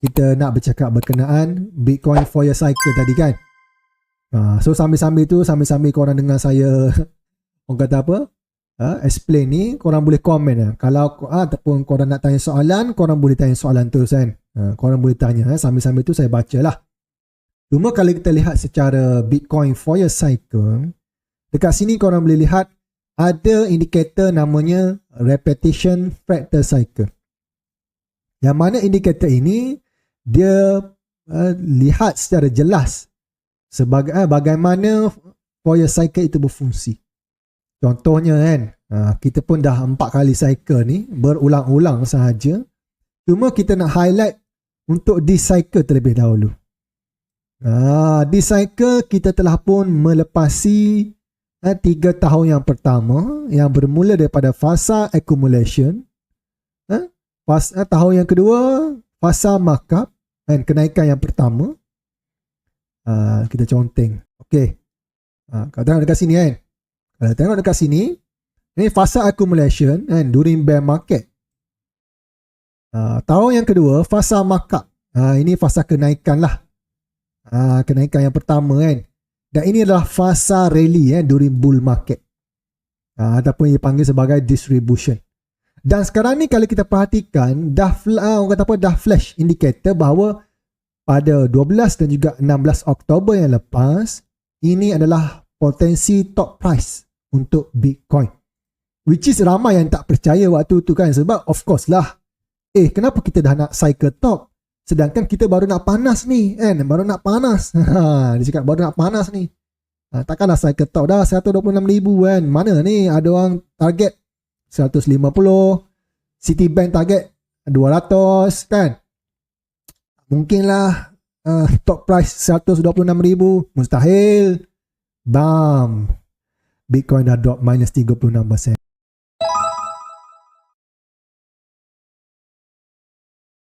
kita nak bercakap berkenaan Bitcoin 4 year cycle tadi kan. So sambil-sambil korang dengar saya orang kata apa, explain ni, korang boleh komen lah. Kalau ataupun korang nak tanya soalan, korang boleh tanya soalan terus kan. Korang boleh tanya, sambil-sambil tu saya baca lah. Cuma kalau kita lihat secara Bitcoin 4 year cycle, dekat sini korang boleh lihat ada indikator namanya repetition fractal cycle. Yang mana indikator ini dia lihat secara jelas sebagai bagaimana 4 year cycle itu berfungsi. Contohnya kan, kita pun dah 4 kali cycle ni berulang-ulang sahaja. Cuma kita nak highlight untuk this cycle terlebih dahulu. This cycle kita telah pun melepasi 3 tahun yang pertama yang bermula daripada fasa accumulation. Tahun yang kedua fasa markup dan kenaikan yang pertama. Kita conteng. Okey. Kalau tengok dekat sini kan. Kalau tengok dekat sini, ini fasa accumulation kan, during bear market. Tahun yang kedua fasa markup. Ini fasa kenaikan lah. Kenaikan yang pertama kan. Dan ini adalah fasa rally during bull market. Ataupun dipanggil sebagai distribution. Dan sekarang ni kalau kita perhatikan orang kata apa, dah flash indicator bahawa pada 12 dan juga 16 Oktober yang lepas, ini adalah potensi top price untuk Bitcoin. Which is ramai yang tak percaya waktu tu kan, sebab of course lah, kenapa kita dah nak cycle top sedangkan kita baru nak panas ni kan, baru nak panas. Dia cakap baru nak panas ni. Takkanlah cycle top dah 126,000 kan. Mana ni ada orang target 150, Citibank target 200 kan. Mungkinlah top price 126,000, mustahil. Bam, Bitcoin dah drop minus 36%.